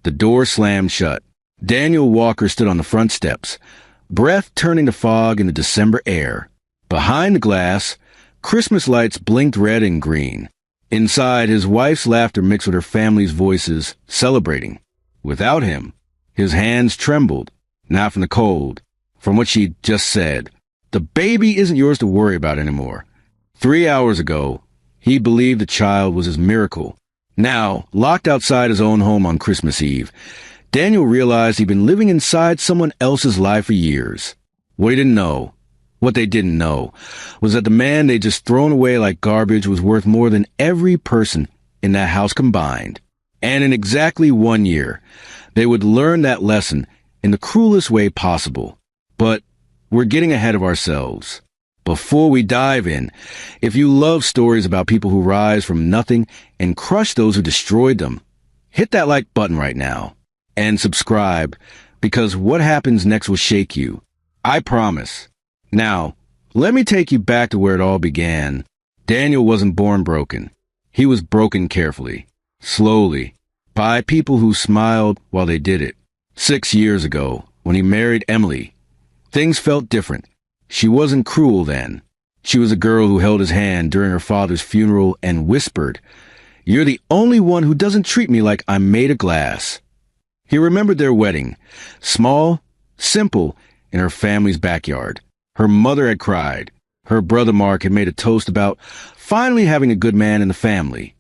The door slammed shut. Daniel Walker stood on the front steps, breath turning to fog in the December air. Behind the glass, Christmas lights blinked red and green. Inside, his wife's laughter mixed with her family's voices, celebrating. Without him, his hands trembled, not from the cold, from what she'd just said. The baby isn't yours to worry about anymore. 3 hours ago, he believed the child was his miracle. Now, locked outside his own home on Christmas Eve, Daniel realized he'd been living inside someone else's life for years. What he didn't know, what they didn't know, was that the man they'd just thrown away like garbage was worth more than every person in that house combined. And in exactly 1 year, they would learn that lesson in the cruelest way possible. But we're getting ahead of ourselves. Before we dive in, if you love stories about people who rise from nothing and crush those who destroyed them, hit that like button right now. And subscribe, because what happens next will shake you. I promise. Now, let me take you back to where it all began. Daniel wasn't born broken. He was broken carefully, slowly, by people who smiled while they did it. 6 years ago, when he married Emily, things felt different. She wasn't cruel then. She was a girl who held his hand during her father's funeral and whispered, "You're the only one who doesn't treat me like I'm made of glass." He remembered their wedding, small, simple, in her family's backyard. Her mother had cried. Her brother Mark had made a toast about finally having a good man in the family.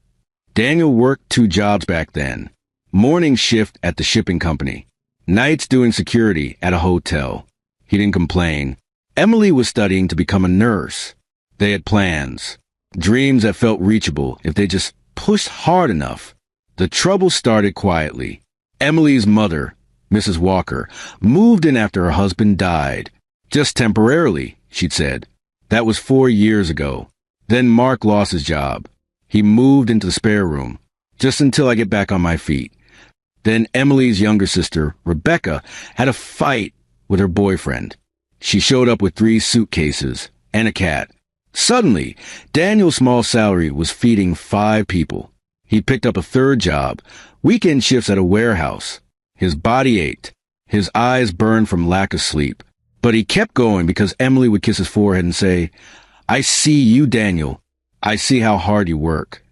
Daniel worked 2 jobs back then. Morning shift at the shipping company. Nights doing security at a hotel. He didn't complain. Emily was studying to become a nurse. They had plans. Dreams that felt reachable if they just pushed hard enough. The trouble started quietly. Emily's mother, Mrs. Walker, moved in after her husband died. Just temporarily, she'd said. That was 4 years ago. Then Mark lost his job. He moved into the spare room, just until I get back on my feet. Then Emily's younger sister, Rebecca, had a fight with her boyfriend. She showed up with 3 suitcases and a cat. Suddenly, Daniel's small salary was feeding 5 people. He picked up a 3rd job, weekend shifts at a warehouse. His body ached. His eyes burned from lack of sleep. But he kept going because Emily would kiss his forehead and say, "I see you, Daniel. I see how hard you work."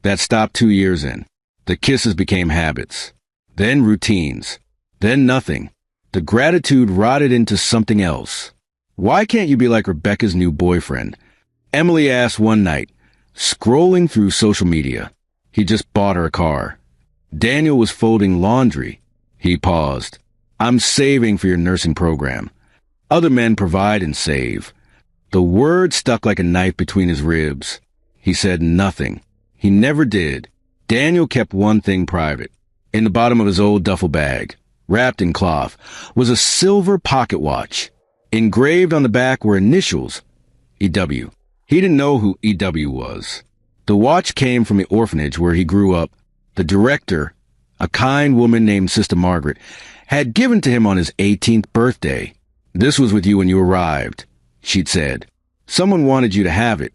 That stopped 2 years in. The kisses became habits. Then routines. Then nothing. The gratitude rotted into something else. "Why can't you be like Rebecca's new boyfriend?" Emily asked one night, scrolling through social media. He just bought her a car. Daniel was folding laundry. He paused. "I'm saving for your nursing program. Other men provide and save." The word stuck like a knife between his ribs. He said nothing. He never did. Daniel kept one thing private. In the bottom of his old duffel bag, wrapped in cloth, was a silver pocket watch. Engraved on the back were initials, E.W. He didn't know who E.W. was. The watch came from the orphanage where he grew up. The director, a kind woman named Sister Margaret, had given to him on his 18th birthday. "This was with you when you arrived," she'd said. "Someone wanted you to have it."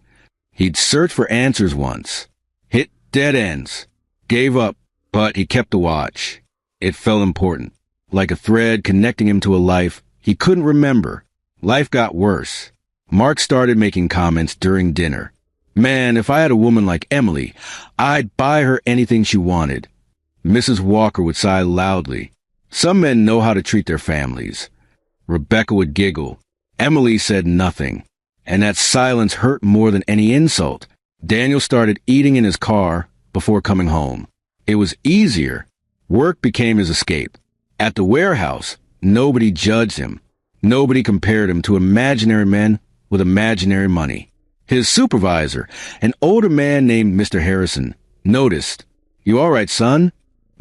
He'd searched for answers once. Hit dead ends. Gave up, but he kept the watch. It felt important, like a thread connecting him to a life he couldn't remember. Life got worse. Mark started making comments during dinner. "Man, if I had a woman like Emily, I'd buy her anything she wanted." Mrs. Walker would sigh loudly. Some men know how to treat their families. Rebecca would giggle. Emily said nothing, and that silence hurt more than any insult. Daniel started eating in his car before coming home. It was easier. Work became his escape. At the warehouse, nobody judged him. Nobody compared him to imaginary men with imaginary money. His supervisor, an older man named Mr. Harrison, noticed. "You all right, son?"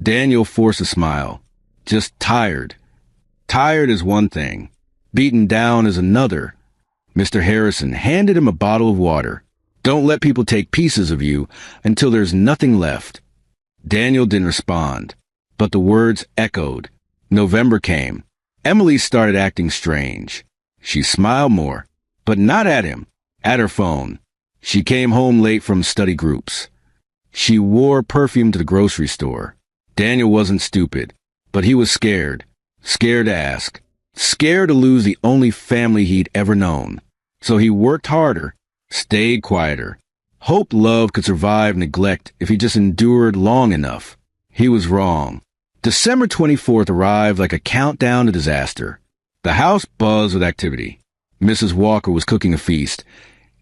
Daniel forced a smile. "Just tired." Tired is one thing. Beaten down is another. Mr. Harrison handed him a bottle of water. "Don't let people take pieces of you until there's nothing left." Daniel didn't respond, but the words echoed. November came. Emily started acting strange. She smiled more, but not at him, at her phone. She came home late from study groups. She wore perfume to the grocery store. Daniel wasn't stupid, but he was scared. Scared to ask. Scared to lose the only family he'd ever known. So he worked harder, stayed quieter, hoped love could survive neglect if he just endured long enough. He was wrong. December 24th arrived like a countdown to disaster. The house buzzed with activity. Mrs. Walker was cooking a feast.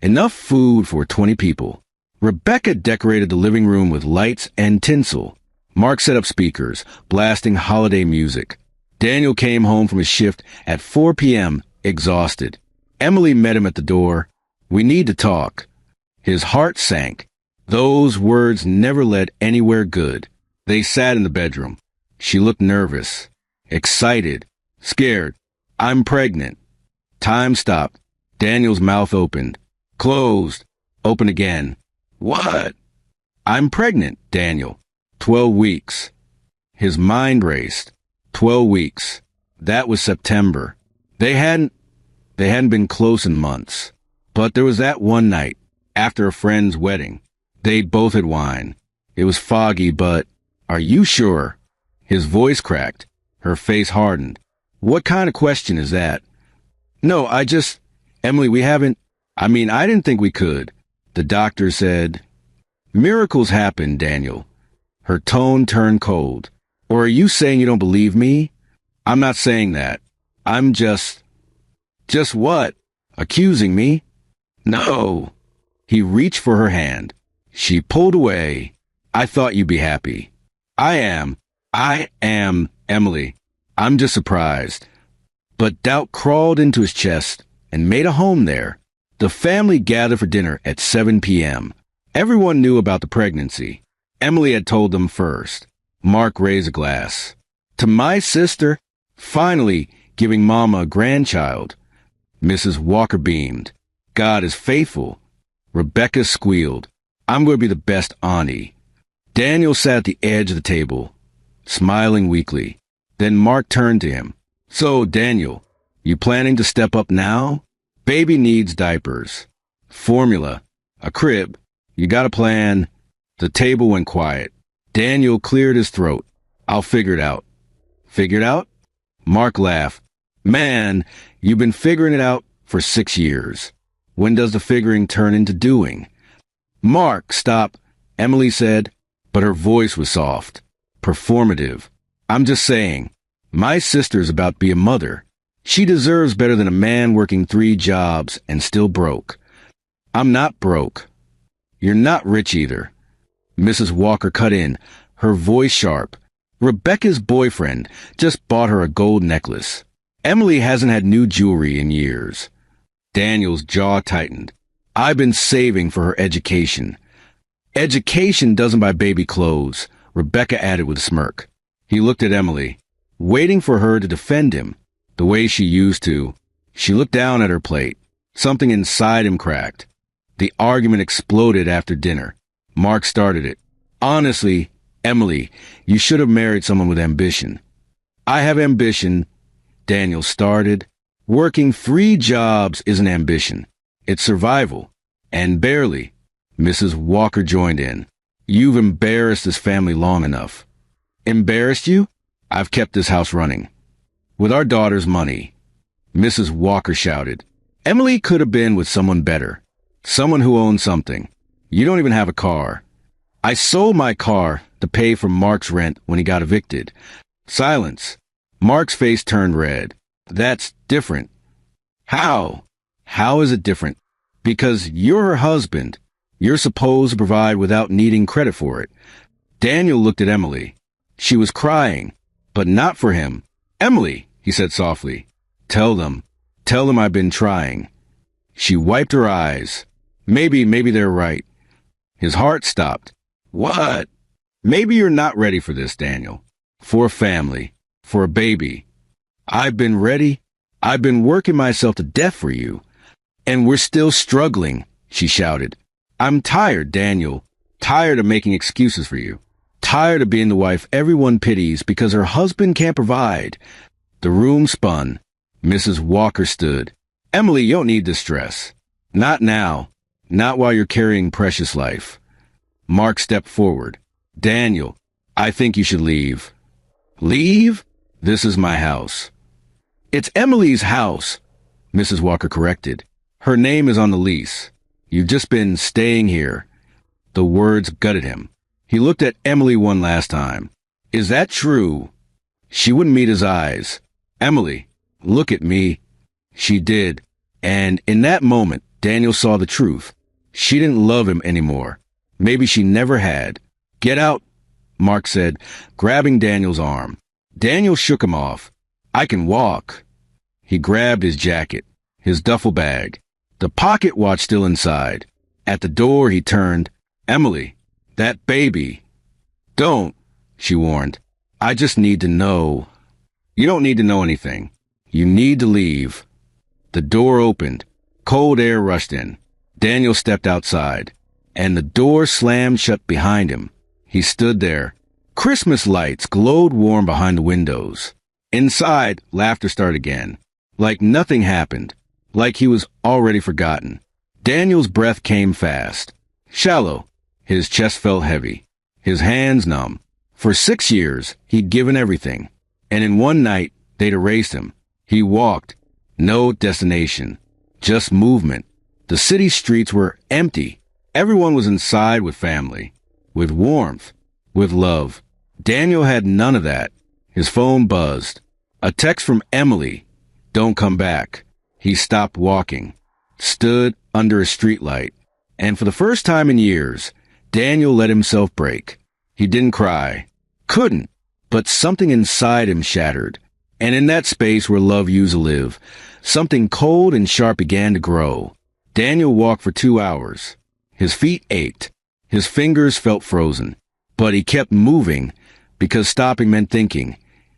Enough food for 20 people. Rebecca decorated the living room with lights and tinsel. Mark set up speakers, blasting holiday music. Daniel came home from his shift at 4 p.m., exhausted. Emily met him at the door. "We need to talk." His heart sank. Those words never led anywhere good. They sat in the bedroom. She looked nervous, excited, scared. "I'm pregnant." Time stopped. Daniel's mouth opened, closed, opened again. "What?" "I'm pregnant, Daniel. 12 weeks. His mind raced. 12 weeks. That was September. They hadn't been close in months. But there was that one night, after a friend's wedding. They both had wine. It was foggy, but, "Are you sure?" His voice cracked. Her face hardened. "What kind of question is that?" "No, Emily, I didn't think we could." The doctor said. "Miracles happen, Daniel." Her tone turned cold. "Or are you saying you don't believe me?" "I'm not saying that. I'm just what? Accusing me?" "No." He reached for her hand. She pulled away. "I thought you'd be happy." I am, Emily. I'm just surprised." But doubt crawled into his chest and made a home there. The family gathered for dinner at 7 p.m. Everyone knew about the pregnancy. Emily had told them first. Mark raised a glass. "To my sister, finally giving Mama a grandchild." Mrs. Walker beamed. "God is faithful." Rebecca squealed. "I'm going to be the best auntie." Daniel sat at the edge of the table, smiling weakly. Then Mark turned to him. "So, Daniel, you planning to step up now? Baby needs diapers, formula, a crib. You got a plan?" The table went quiet. Daniel cleared his throat. "I'll figure it out." "Figure it out?" Mark laughed. "Man, you've been figuring it out for 6 years. When does the figuring turn into doing?" "Mark, stop," Emily said, but her voice was soft, performative. "I'm just saying, my sister's about to be a mother. She deserves better than a man working 3 jobs and still broke." "I'm not broke." "You're not rich either." Mrs. Walker cut in, her voice sharp. "Rebecca's boyfriend just bought her a gold necklace. Emily hasn't had new jewelry in years." Daniel's jaw tightened. "I've been saving for her education." "Education doesn't buy baby clothes," Rebecca added with a smirk. He looked at Emily, waiting for her to defend him, the way she used to. She looked down at her plate. Something inside him cracked. The argument exploded after dinner. Mark started it. "Honestly, Emily, you should have married someone with ambition." "I have ambition," Daniel started. "Working 3 jobs isn't ambition. It's survival. And barely." Mrs. Walker joined in. "You've embarrassed this family long enough." "Embarrassed you? I've kept this house running. With our daughter's money." Mrs. Walker shouted. "Emily could have been with someone better. Someone who owned something. You don't even have a car." "I sold my car to pay for Mark's rent when he got evicted." Silence. Mark's face turned red. "That's different." "How? How is it different?" "Because you're her husband. You're supposed to provide without needing credit for it." Daniel looked at Emily. She was crying, but not for him. "Emily," he said softly, Tell them I've been trying." She wiped her eyes. Maybe they're right." His heart stopped. "What?" "Maybe you're not ready for this, Daniel. For a family. For a baby." "I've been ready. I've been working myself to death for you. And we're still struggling," she shouted. "I'm tired, Daniel. Tired of making excuses for you. Tired of being the wife everyone pities because her husband can't provide." The room spun. Mrs. Walker stood. "Emily, you don't need this stress. Not now. Not while you're carrying precious life." Mark stepped forward. "Daniel, I think you should leave. Leave? This is my house. It's Emily's house, Mrs. Walker corrected. Her name is on the lease. You've just been staying here. The words gutted him. He looked at Emily one last time. Is that true? She wouldn't meet his eyes. Emily, look at me. She did. And in that moment, Daniel saw the truth. She didn't love him anymore. Maybe she never had. Get out, Mark said, grabbing Daniel's arm. Daniel shook him off. I can walk. He grabbed his jacket, his duffel bag, the pocket watch still inside. At the door, he turned. Emily, that baby. Don't, she warned. I just need to know. You don't need to know anything. You need to leave. The door opened. Cold air rushed in. Daniel stepped outside, and the door slammed shut behind him. He stood there. Christmas lights glowed warm behind the windows. Inside, laughter started again. Like nothing happened. Like he was already forgotten. Daniel's breath came fast. Shallow. His chest felt heavy. His hands numb. For 6 years, he'd given everything. And in one night, they'd erased him. He walked. No destination. Just movement. The city streets were empty. Everyone was inside with family. With warmth. With love. Daniel had none of that. His phone buzzed. A text from Emily. Don't come back. He stopped walking. Stood under a streetlight. And for the first time in years, Daniel let himself break. He didn't cry. Couldn't. But something inside him shattered. And in that space where love used to live, something cold and sharp began to grow. Daniel walked for 2 hours. His feet ached. His fingers felt frozen. But he kept moving because stopping meant thinking.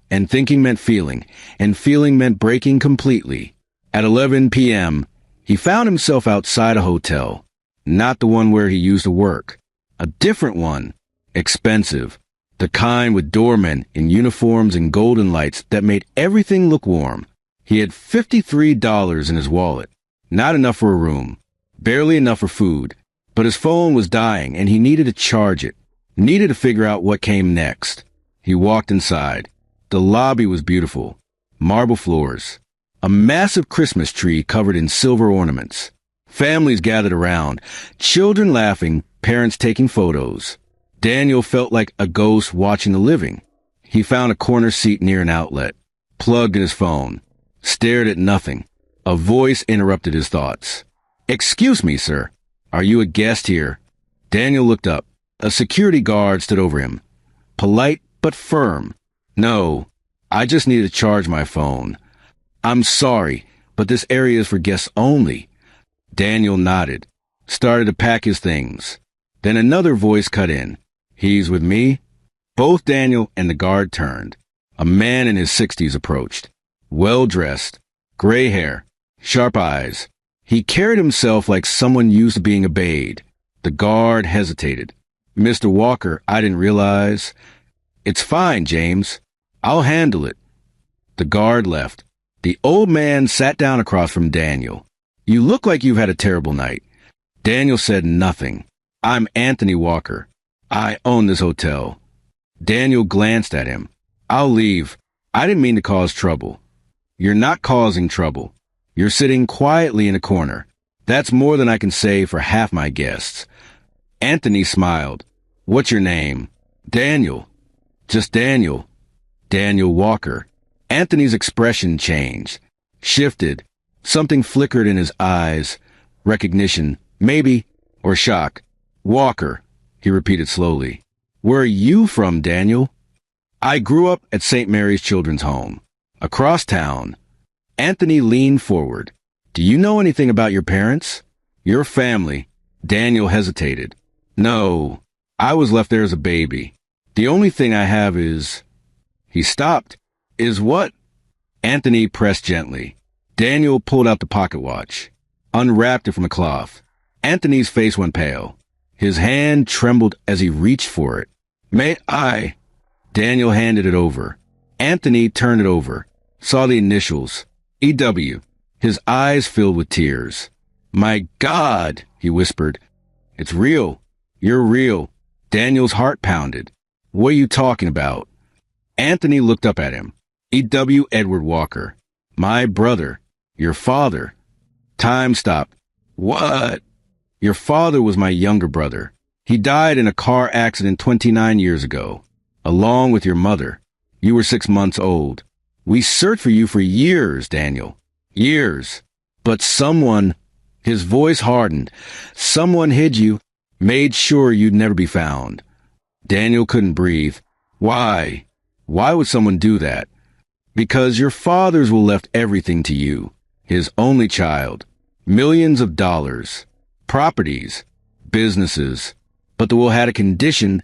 And thinking meant feeling. And feeling meant breaking completely. At 11 p.m., he found himself outside a hotel. Not the one where he used to work. A different one. Expensive. The kind with doormen in uniforms and golden lights that made everything look warm. He had $53 in his wallet. Not enough for a room. Barely enough for food. But his phone was dying and he needed to charge it. Needed to figure out what came next. He walked inside. The lobby was beautiful. Marble floors. A massive Christmas tree covered in silver ornaments. Families gathered around. Children laughing, parents taking photos. Daniel felt like a ghost watching the living. He found a corner seat near an outlet. Plugged in his phone. Stared at nothing. A voice interrupted his thoughts. Excuse me, sir. Are you a guest here? Daniel looked up. A security guard stood over him. Polite but firm. No, I just need to charge my phone. I'm sorry, but this area is for guests only. Daniel nodded. Started to pack his things. Then another voice cut in. He's with me? Both Daniel and the guard turned. A man in his 60s approached. Well-dressed. Gray hair. Sharp eyes. He carried himself like someone used to being obeyed. The guard hesitated. Mr. Walker, I didn't realize. It's fine, James. I'll handle it. The guard left. The old man sat down across from Daniel. You look like you've had a terrible night. Daniel said nothing. I'm Anthony Walker. I own this hotel. Daniel glanced at him. I'll leave. I didn't mean to cause trouble. You're not causing trouble. You're sitting quietly in a corner. That's more than I can say for half my guests. Anthony smiled. What's your name? Daniel. Just Daniel. Daniel Walker. Anthony's expression changed. Shifted. Something flickered in his eyes. Recognition, maybe, or shock. Walker, he repeated slowly. Where are you from, Daniel? I grew up at St. Mary's Children's Home. Across town. Anthony leaned forward. Do you know anything about your parents? Your family. Daniel hesitated. No, I was left there as a baby. The only thing I have is... He stopped. Is what? Anthony pressed gently. Daniel pulled out the pocket watch. Unwrapped it from a cloth. Anthony's face went pale. His hand trembled as he reached for it. May I? Daniel handed it over. Anthony turned it over. Saw the initials. E.W. His eyes filled with tears. My God, he whispered. It's real. You're real. Daniel's heart pounded. What are you talking about? Anthony looked up at him. E.W. Edward Walker. My brother. Your father. Time stopped. What? Your father was my younger brother. He died in a car accident 29 years ago, along with your mother. You were 6 months old. We searched for you for years, Daniel. Years. But someone, his voice hardened, someone hid you, made sure you'd never be found. Daniel couldn't breathe. Why? Why would someone do that? Because your father's will left everything to you, his only child. Millions of dollars, properties, businesses. But the will had a condition.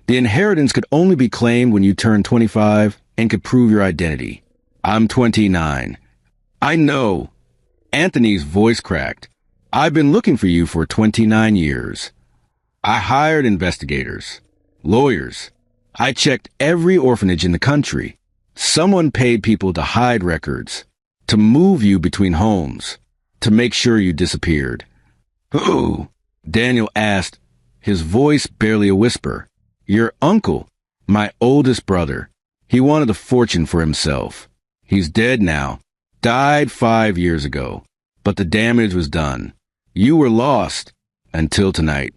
The inheritance could only be claimed when you turned 25 and could prove your identity. I'm 29. I know. Anthony's voice cracked. I've been looking for you for 29 years. I hired investigators, lawyers. I checked every orphanage in the country. Someone paid people to hide records, to move you between homes, to make sure you disappeared. Who? Daniel asked, his voice barely a whisper. Your uncle, my oldest brother. He wanted a fortune for himself. He's dead now. Died 5 years ago. But the damage was done. You were lost until tonight.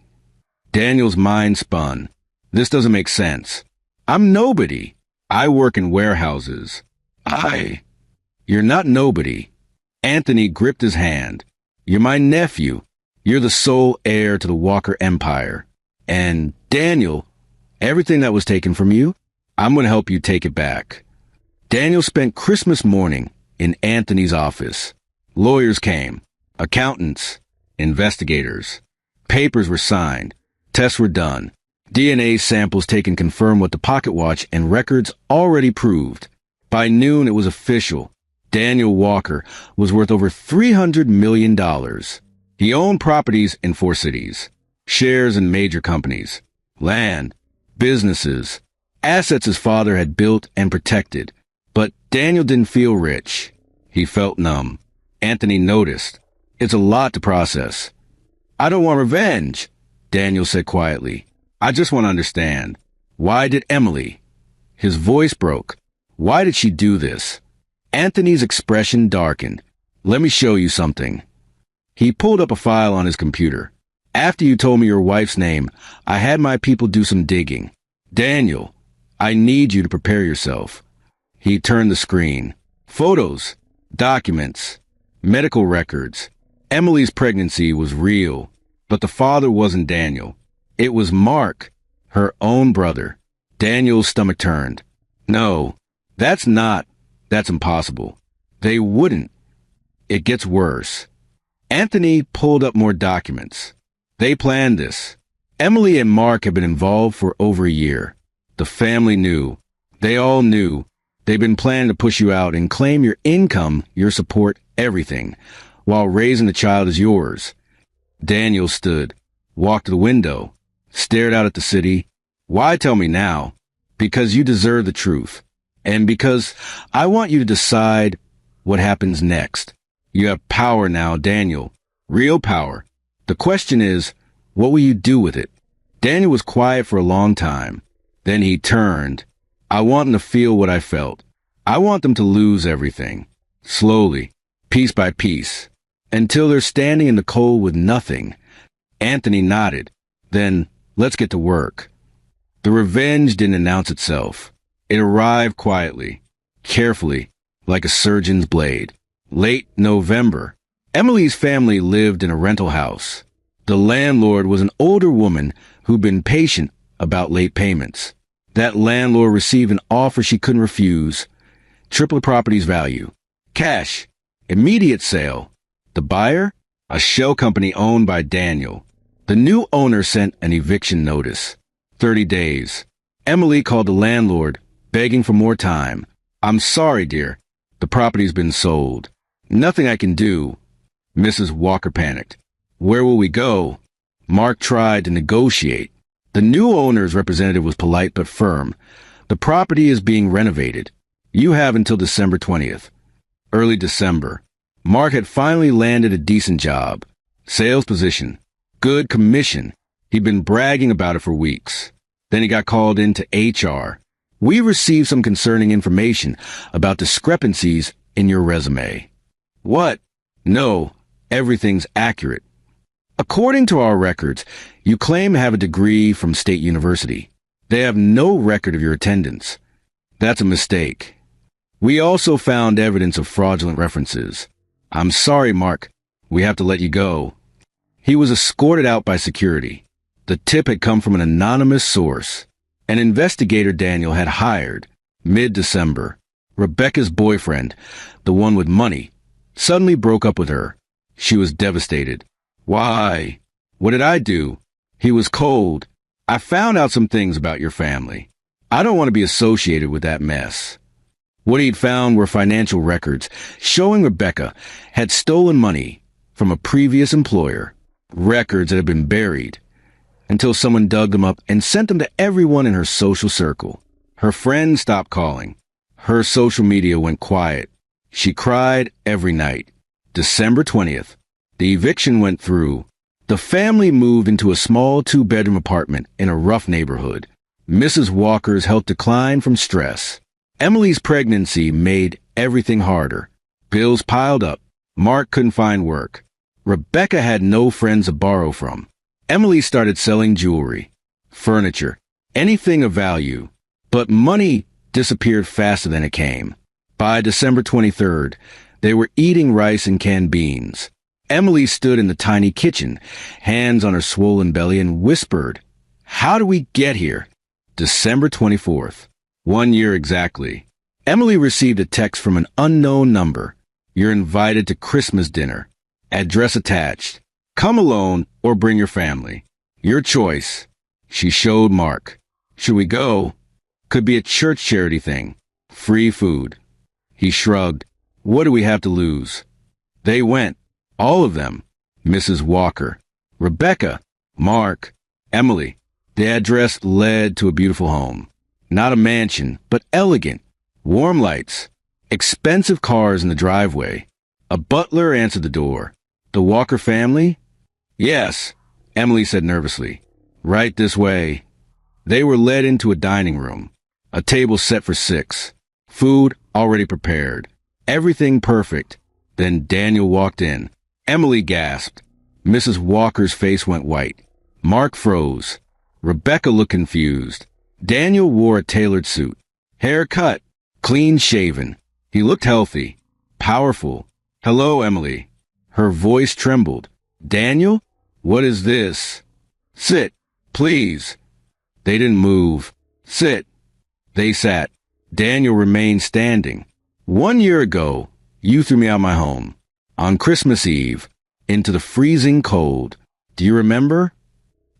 Daniel's mind spun. This doesn't make sense. I'm nobody. I work in warehouses. You're not nobody. Anthony gripped his hand. You're my nephew. You're the sole heir to the Walker Empire. And, Daniel, everything that was taken from you, I'm going to help you take it back. Daniel spent Christmas morning in Anthony's office. Lawyers came, accountants, investigators. Papers were signed. Tests were done. DNA samples taken confirmed what the pocket watch and records already proved. By noon, it was official. Daniel Walker was worth over $300 million. He owned properties in 4 cities, shares in major companies, land, businesses, assets his father had built and protected. But Daniel didn't feel rich. He felt numb. Anthony noticed. It's a lot to process. I don't want revenge, Daniel said quietly. I just want to understand. Why did Emily? His voice broke. Why did she do this? Anthony's expression darkened. Let me show you something. He pulled up a file on his computer. After you told me your wife's name, I had my people do some digging. Daniel, I need you to prepare yourself. He turned the screen. Photos, documents, medical records. Emily's pregnancy was real, but the father wasn't Daniel. It was Mark, her own brother. Daniel's stomach turned. No, that's impossible. They wouldn't. It gets worse. Anthony pulled up more documents. They planned this. Emily and Mark had been involved for over a year. The family knew. They all knew. They'd been planning to push you out and claim your income, your support, everything, while raising the child as yours. Daniel stood, walked to the window, stared out at the city. Why tell me now? Because you deserve the truth. And because I want you to decide what happens next. You have power now, Daniel. Real power. The question is, what will you do with it? Daniel was quiet for a long time. Then he turned. I want them to feel what I felt. I want them to lose everything. Slowly, piece by piece, until they're standing in the cold with nothing. Anthony nodded. Then, let's get to work. The revenge didn't announce itself. It arrived quietly, carefully, like a surgeon's blade. Late November. Emily's family lived in a rental house. The landlord was an older woman who'd been patient about late payments. That landlord received an offer she couldn't refuse. Triple the property's value. Cash. Immediate sale. The buyer? A shell company owned by Daniel. The new owner sent an eviction notice. 30 days. Emily called the landlord, begging for more time. I'm sorry, dear. The property's been sold. Nothing I can do. Mrs. Walker panicked. Where will we go? Mark tried to negotiate. The new owner's representative was polite but firm. The property is being renovated. You have until December 20th. Early December. Mark had finally landed a decent job. Sales position. Good commission. He'd been bragging about it for weeks. Then he got called into HR. We received some concerning information about discrepancies in your resume. What? No, everything's accurate. According to our records, you claim to have a degree from State University. They have no record of your attendance. That's a mistake. We also found evidence of fraudulent references. I'm sorry, Mark. We have to let you go. He was escorted out by security. The tip had come from an anonymous source. An investigator Daniel had hired, mid-December. Rebecca's boyfriend, the one with money, suddenly broke up with her. She was devastated. Why? What did I do? He was cold. I found out some things about your family. I don't want to be associated with that mess. What he'd found were financial records showing Rebecca had stolen money from a previous employer, records that had been buried, until someone dug them up and sent them to everyone in her social circle. Her friends stopped calling. Her social media went quiet. She cried every night. December 20th. The eviction went through. The family moved into a small 2-bedroom apartment in a rough neighborhood. Mrs. Walker's health declined from stress. Emily's pregnancy made everything harder. Bills piled up. Mark couldn't find work. Rebecca had no friends to borrow from. Emily started selling jewelry, furniture, anything of value. But money disappeared faster than it came. By December 23rd, they were eating rice and canned beans. Emily stood in the tiny kitchen, hands on her swollen belly, and whispered, "How do we get here?" December 24th. 1 year exactly. Emily received a text from an unknown number. You're invited to Christmas dinner. Address attached. Come alone or bring your family. Your choice. She showed Mark. Should we go? Could be a church charity thing. Free food. He shrugged. What do we have to lose? They went. All of them. Mrs. Walker, Rebecca, Mark, Emily. The address led to a beautiful home. Not a mansion, but elegant. Warm lights. Expensive cars in the driveway. A butler answered the door. The Walker family? Yes, Emily said nervously. Right this way. They were led into a dining room. A table set for 6. Food already prepared. Everything perfect. Then Daniel walked in. Emily gasped. Mrs. Walker's face went white. Mark froze. Rebecca looked confused. Daniel wore a tailored suit. Hair cut. Clean shaven. He looked healthy. Powerful. Hello, Emily. Her voice trembled. Daniel? What is this? Sit, please. They didn't move. Sit. They sat. Daniel remained standing. 1 year ago, you threw me out of my home. On Christmas Eve, into the freezing cold. Do you remember?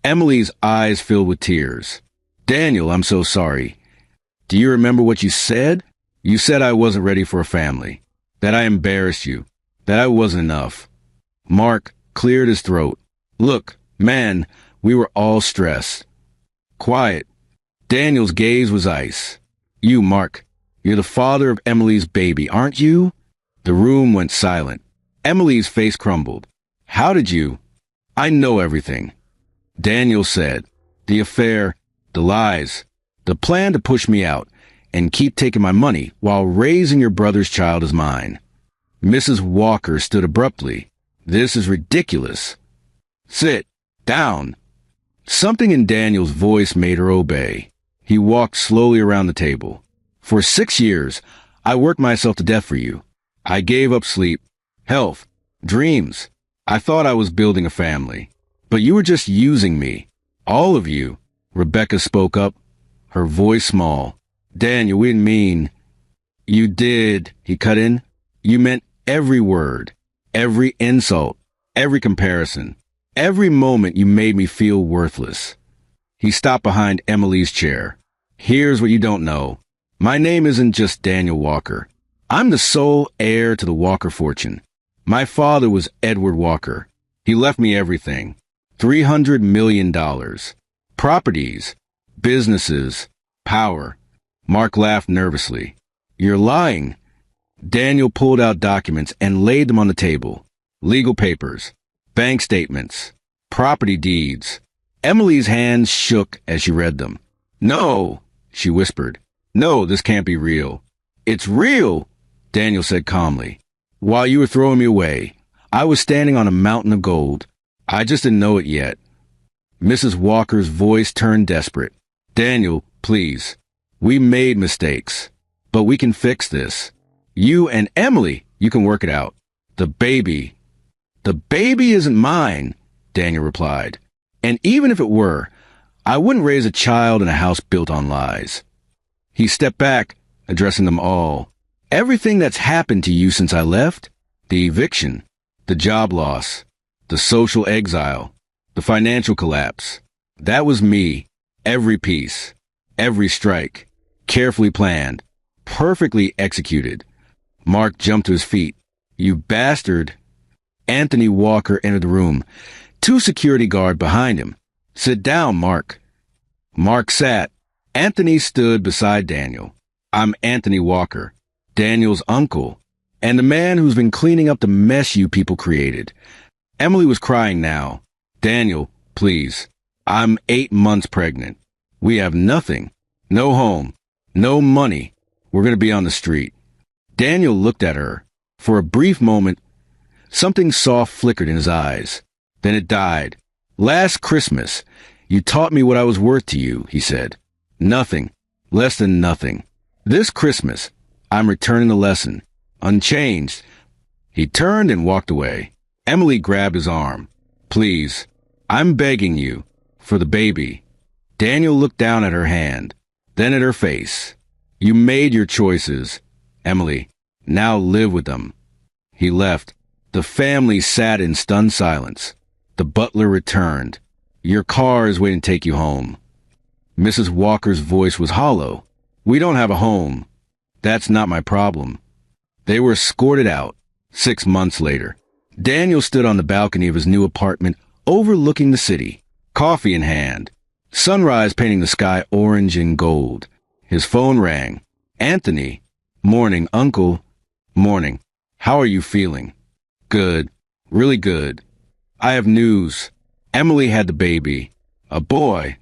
Emily's eyes filled with tears. Daniel, I'm so sorry. Do you remember what you said? You said I wasn't ready for a family. That I embarrassed you. That I wasn't enough. Mark cleared his throat. Look, man, we were all stressed. Quiet. Daniel's gaze was ice. You, Mark, you're the father of Emily's baby, aren't you? The room went silent. Emily's face crumbled. How did you? I know everything. Daniel said, the affair, the lies, the plan to push me out and keep taking my money while raising your brother's child as mine. Mrs. Walker stood abruptly. This is ridiculous. Sit down. Something in Daniel's voice made her obey. He walked slowly around the table. For 6 years, I worked myself to death for you. I gave up sleep, health, dreams. I thought I was building a family. But you were just using me. All of you. Rebecca spoke up, her voice small. Daniel, we didn't mean. You did, he cut in. You meant every word, every insult, every comparison. Every moment you made me feel worthless. He stopped behind Emily's chair. Here's what you don't know. My name isn't just Daniel Walker. I'm the sole heir to the Walker fortune. My father was Edward Walker. He left me everything. $300 million. Properties, businesses, power. Mark laughed nervously. You're lying. Daniel pulled out documents and laid them on the table. Legal papers, bank statements, property deeds. Emily's hands shook as she read them. No, she whispered. No, this can't be real. It's real, Daniel said calmly. While you were throwing me away, I was standing on a mountain of gold. I just didn't know it yet. Mrs. Walker's voice turned desperate. Daniel, please. We made mistakes, but we can fix this. You and Emily, you can work it out. The baby isn't mine, Daniel replied. And even if it were, I wouldn't raise a child in a house built on lies. He stepped back, addressing them all. Everything that's happened to you since I left, the eviction, the job loss, the social exile, the financial collapse, that was me. Every piece, every strike, carefully planned, perfectly executed. Mark jumped to his feet. You bastard. Anthony Walker entered the room, two security guards behind him. Sit down, Mark. Mark sat. Anthony stood beside Daniel. I'm Anthony Walker, Daniel's uncle, and the man who's been cleaning up the mess you people created. Emily was crying now. Daniel, please. I'm 8 months pregnant. We have nothing. No home. No money. We're going to be on the street. Daniel looked at her. For a brief moment, something soft flickered in his eyes. Then it died. Last Christmas, you taught me what I was worth to you, he said. Nothing. Less than nothing. This Christmas, I'm returning the lesson. Unchanged. He turned and walked away. Emily grabbed his arm. Please, I'm begging you, for the baby. Daniel looked down at her hand, then at her face. You made your choices, Emily. Now live with them. He left. The family sat in stunned silence. The butler returned. Your car is waiting to take you home. Mrs. Walker's voice was hollow. We don't have a home. That's not my problem. They were escorted out. 6 months later, Daniel stood on the balcony of his new apartment overlooking the city, coffee in hand, sunrise painting the sky orange and gold. His phone rang. Anthony. Morning, Uncle. Morning. How are you feeling? Good. Really good. I have news. Emily had the baby. A boy.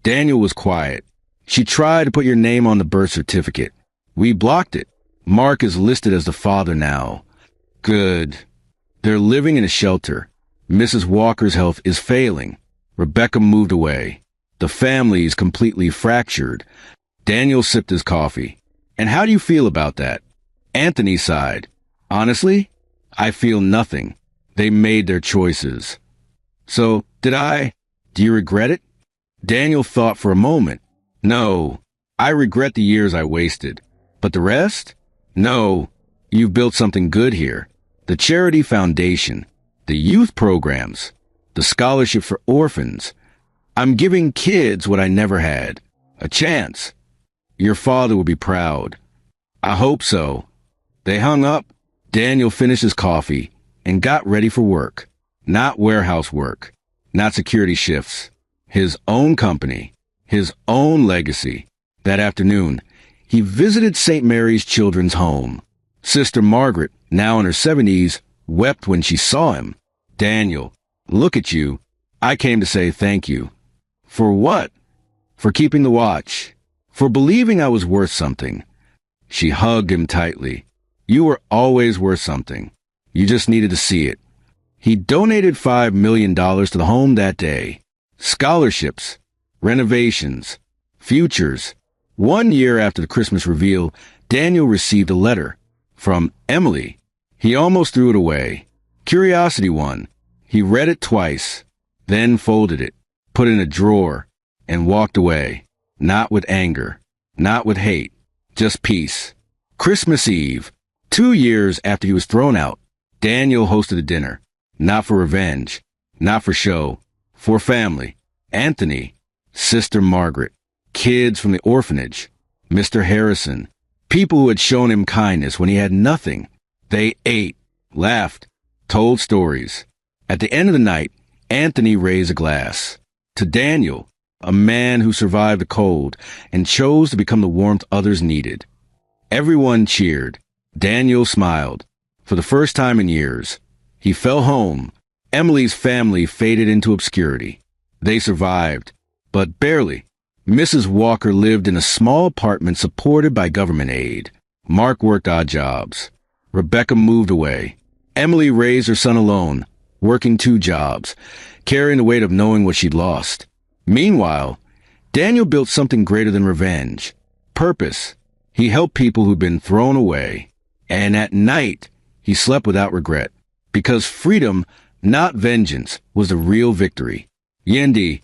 Daniel was quiet. She tried to put your name on the birth certificate. We blocked it. Mark is listed as the father now. Good. They're living in a shelter. Mrs. Walker's health is failing. Rebecca moved away. The family is completely fractured. Daniel sipped his coffee. And how do you feel about that? Anthony sighed. Honestly, I feel nothing. They made their choices. So, did I? Do you regret it? Daniel thought for a moment. No, I regret the years I wasted. But the rest? No, you've built something good here. The charity foundation, the youth programs, the scholarship for orphans. I'm giving kids what I never had. A chance. Your father will be proud. I hope so. They hung up. Daniel finished his coffee and got ready for work. Not warehouse work. Not security shifts. His own company. His own legacy. That afternoon, he visited St. Mary's Children's Home. Sister Margaret, now in her 70s, wept when she saw him. Daniel, look at you. I came to say thank you. For what? For keeping the watch. For believing I was worth something. She hugged him tightly. You were always worth something. You just needed to see it. He donated $5 million to the home that day. Scholarships, renovations, futures. 1 year after the Christmas reveal, Daniel received a letter from Emily. He almost threw it away. Curiosity one. He read it twice, then folded it, put it in a drawer, and walked away. Not with anger, not with hate, just peace. Christmas Eve, 2 years after he was thrown out, Daniel hosted a dinner. Not for revenge, not for show, for family. Anthony, Sister Margaret, kids from the orphanage, Mr. Harrison, people who had shown him kindness when he had nothing. They ate, laughed, told stories. At the end of the night, Anthony raised a glass. To Daniel, a man who survived the cold and chose to become the warmth others needed. Everyone cheered. Daniel smiled. For the first time in years, he fell home. Emily's family faded into obscurity. They survived, but barely. Mrs. Walker lived in a small apartment supported by government aid. Mark worked odd jobs. Rebecca moved away. Emily raised her son alone, working 2 jobs, carrying the weight of knowing what she'd lost. Meanwhile, Daniel built something greater than revenge. Purpose. He helped people who'd been thrown away. And at night, he slept without regret. Because freedom, not vengeance, was the real victory. Yendi,